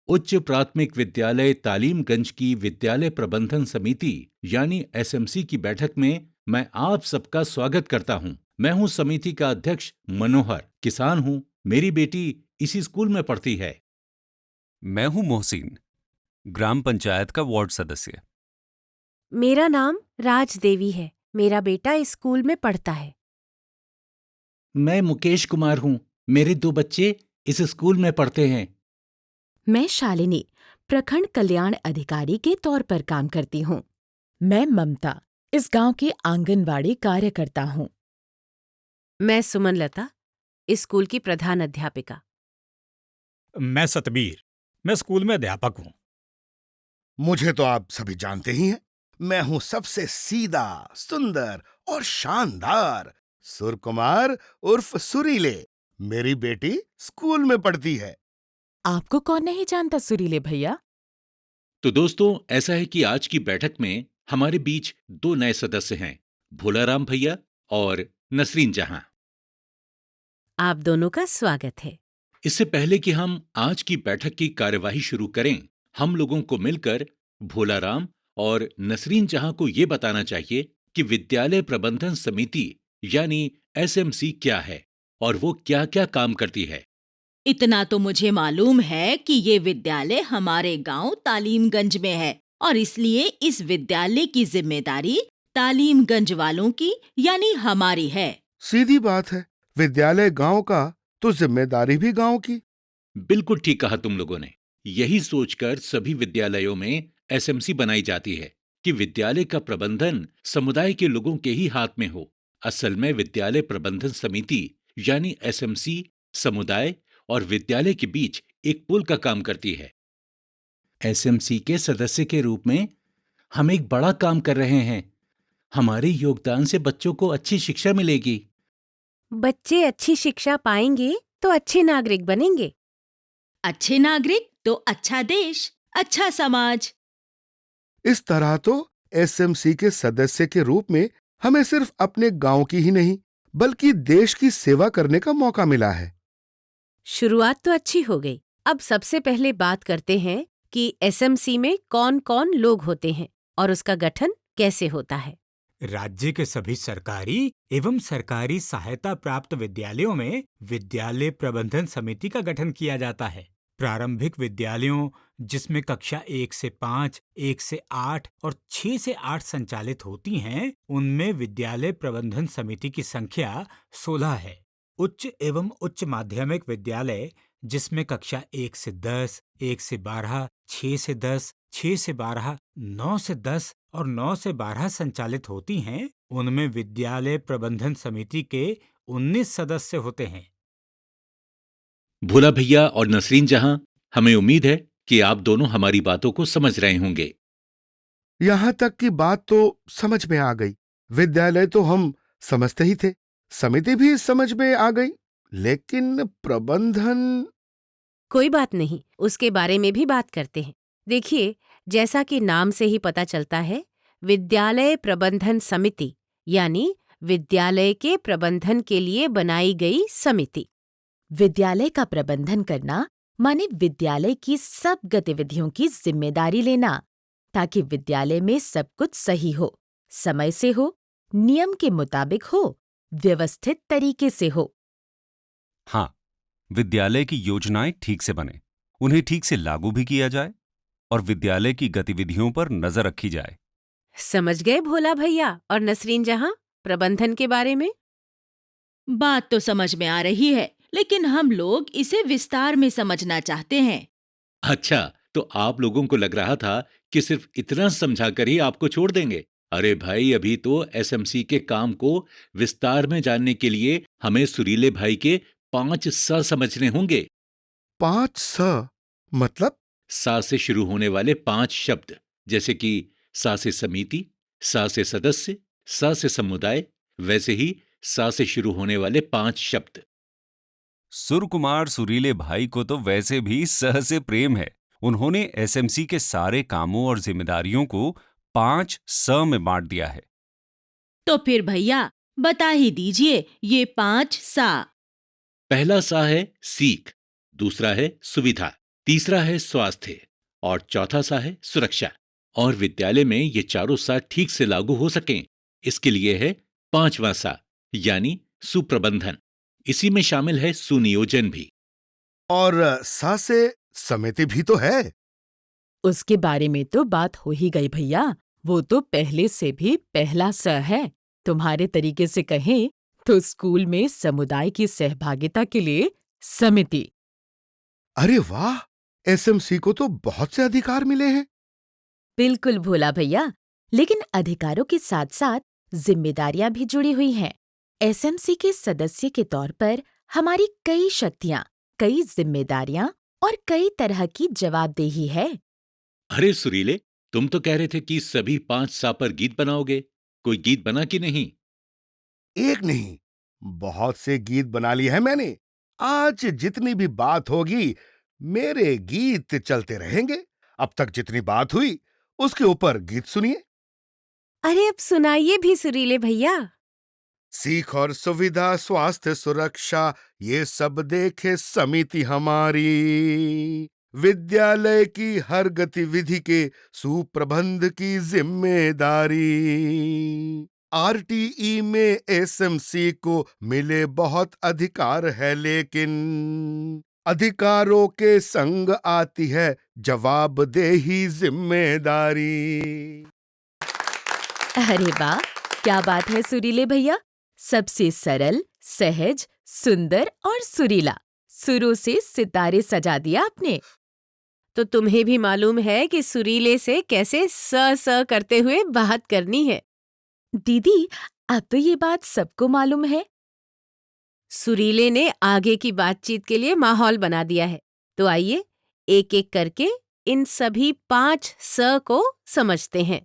उच्च प्राथमिक विद्यालय तालीमगंज की विद्यालय प्रबंधन समिति यानी एसएमसी की बैठक में मैं आप सबका स्वागत करता हूं। मैं हूं समिति का अध्यक्ष मनोहर, किसान हूं। मेरी बेटी इसी स्कूल में पढ़ती है। मैं हूं मोहसिन, ग्राम पंचायत का वार्ड सदस्य। मेरा नाम राज देवी है। मेरा बेटा इस स्कूल में पढ़ता है। मैं मुकेश कुमार हूं। मेरे 2 बच्चे इस स्कूल में पढ़ते हैं। मैं शालिनी, प्रखंड कल्याण अधिकारी के तौर पर काम करती हूँ। मैं ममता, इस गांव की आंगनबाड़ी कार्यकर्ता हूँ। मैं सुमन लता, इस स्कूल की प्रधान अध्यापिका। मैं सतबीर, मैं स्कूल में अध्यापक हूँ। मुझे तो आप सभी जानते ही हैं। मैं हूं सबसे सीधा, सुंदर और शानदार सुरकुमार उर्फ सुरीले। मेरी बेटी स्कूल में पढ़ती है। आपको कौन नहीं जानता सुरीले भैया? तो दोस्तों, ऐसा है कि आज की बैठक में हमारे बीच 2 नए सदस्य हैं, भोलाराम भैया और नसरीन जहां। आप दोनों का स्वागत है। इससे पहले कि हम आज की बैठक की कार्यवाही शुरू करें, हम लोगों को मिलकर भोलाराम और नसरीन जहां को ये बताना चाहिए कि विद्यालय प्रबंधन समिति यानी एसएमसी क्या है और वो क्या-क्या काम करती है। इतना तो मुझे मालूम है कि ये विद्यालय हमारे गांव तालीमगंज में है और इसलिए इस विद्यालय की जिम्मेदारी तालीमगंज वालों की यानी हमारी है। सीधी बात है, विद्यालय गांव का तो जिम्मेदारी भी गांव की। बिल्कुल ठीक कहा तुम लोगों ने। यही सोचकर सभी विद्यालयों में एसएमसी बनाई जाती है कि विद्यालय का प्रबंधन समुदाय के लोगों के ही हाथ में हो। असल में विद्यालय प्रबंधन समिति यानी एसएमसी समुदाय और विद्यालय के बीच एक पुल का काम करती है। एसएमसी के सदस्य के रूप में हम एक बड़ा काम कर रहे हैं। हमारे योगदान से बच्चों को अच्छी शिक्षा मिलेगी। बच्चे अच्छी शिक्षा पाएंगे तो अच्छे नागरिक बनेंगे। अच्छे नागरिक तो अच्छा देश, अच्छा समाज। इस तरह तो एसएमसी के सदस्य के रूप में हमें सिर्फ अपने गांव की ही नहीं बल्कि देश की सेवा करने का मौका मिला है। शुरुआत तो अच्छी हो गई। अब सबसे पहले बात करते हैं कि एसएमसी में कौन-कौन लोग होते हैं और उसका गठन कैसे होता है। राज्य के सभी सरकारी एवं सरकारी सहायता प्राप्त विद्यालयों में विद्यालय प्रबंधन समिति का गठन किया जाता है। प्रारंभिक विद्यालयों जिसमें कक्षा 1 से 5, 1 से 8 और 6 से 8 संचालित होती हैं, उनमें विद्यालय प्रबंधन समिति की संख्या 16 है। उच्च एवं उच्च माध्यमिक विद्यालय जिसमें कक्षा 1 से 10, 1 से 12, 6 से 10, 6 से 12, 9 से 10 और 9 से 12 संचालित होती हैं, उनमें विद्यालय प्रबंधन समिति के 19 सदस्य होते हैं। भोला भैया और नसरीन जहां, हमें उम्मीद है कि आप दोनों हमारी बातों को समझ रहे होंगे। यहां तक की बात तो समझ में आ गई। विद्यालय तो हम समझते ही थे, समिति भी समझ में आ गई, लेकिन प्रबंधन। कोई बात नहीं, उसके बारे में भी बात करते हैं। देखिए, जैसा कि नाम से ही पता चलता है, विद्यालय प्रबंधन समिति यानी विद्यालय के प्रबंधन के लिए बनाई गई समिति। विद्यालय का प्रबंधन करना माने विद्यालय की सब गतिविधियों की जिम्मेदारी लेना, ताकि विद्यालय में सब कुछ सही हो, समय से हो, नियम के मुताबिक हो, व्यवस्थित तरीके से हो। हाँ, विद्यालय की योजनाएं ठीक से बने, उन्हें ठीक से लागू भी किया जाए और विद्यालय की गतिविधियों पर नजर रखी जाए। समझ गए भोला भैया और नसरीन जहां प्रबंधन के बारे में? बात तो समझ में आ रही है, लेकिन हम लोग इसे विस्तार में समझना चाहते हैं। अच्छा, तो आप लोगों को लग रहा था कि सिर्फ इतना समझाकर ही आपको छोड़ देंगे। अरे भाई, अभी तो एसएमसी के काम को विस्तार में जानने के लिए हमें सुरीले भाई के 5 स समझने होंगे। 5 स मतलब? सा से शुरू होने वाले 5 शब्द, जैसे कि सा से समिति, सा से सदस्य, सा से समुदाय, वैसे ही सा से शुरू होने वाले 5 शब्द। सुरकुमार सुरीले भाई को तो वैसे भी सह से प्रेम है। उन्होंने एसएमसी के सारे कामों और जिम्मेदारियों को 5 स में बांट दिया है। तो फिर भैया बता ही दीजिए ये 5 सा। पहला सा है सीख, दूसरा है सुविधा, तीसरा है स्वास्थ्य और चौथा सा है सुरक्षा। और विद्यालय में ये चारों सा ठीक से लागू हो सकें, इसके लिए है पांचवा सा, यानी सुप्रबंधन। इसी में शामिल है सुनियोजन भी। और सा से समिति भी तो है। उसके बारे में तो बात हो ही गई भैया, वो तो पहले से भी पहला स है। तुम्हारे तरीके से कहें तो स्कूल में समुदाय की सहभागिता के लिए समिति। अरे वाह, एसएमसी को तो बहुत से अधिकार मिले हैं। बिल्कुल भोला भैया, लेकिन अधिकारों के साथ साथ जिम्मेदारियां भी जुड़ी हुई हैं। एसएमसी के सदस्य के तौर पर हमारी कई शक्तियां, कई जिम्मेदारियां और कई तरह की जवाबदेही है। अरे सुरीले, तुम तो कह रहे थे कि सभी पांच सा पर गीत बनाओगे। कोई गीत बना कि नहीं? एक नहीं, बहुत से गीत बना लिए हैं मैंने। आज जितनी भी बात होगी, मेरे गीत चलते रहेंगे। अब तक जितनी बात हुई, उसके ऊपर गीत सुनिए। अरे अब सुनाइए भी सुरीले भैया। सीख और सुविधा, स्वास्थ्य सुरक्षा, ये सब देखे समिति हमारी। विद्यालय की हर गतिविधि के सुप्रबंध की जिम्मेदारी। आरटीई में एसएमसी को मिले बहुत अधिकार है, लेकिन अधिकारों के संग आती है जवाबदेही, जिम्मेदारी। अरे वाह, क्या बात है सुरीले भैया। सबसे सरल, सहज, सुंदर और सुरीला, सुरों से सितारे सजा दिया आपने। तो तुम्हें भी मालूम है कि सुरीले से कैसे स करते हुए बात करनी है। दीदी, अब तो ये बात सबको मालूम है। सुरीले ने आगे की बातचीत के लिए माहौल बना दिया है। तो आइए एक एक करके इन सभी 5 स को समझते हैं।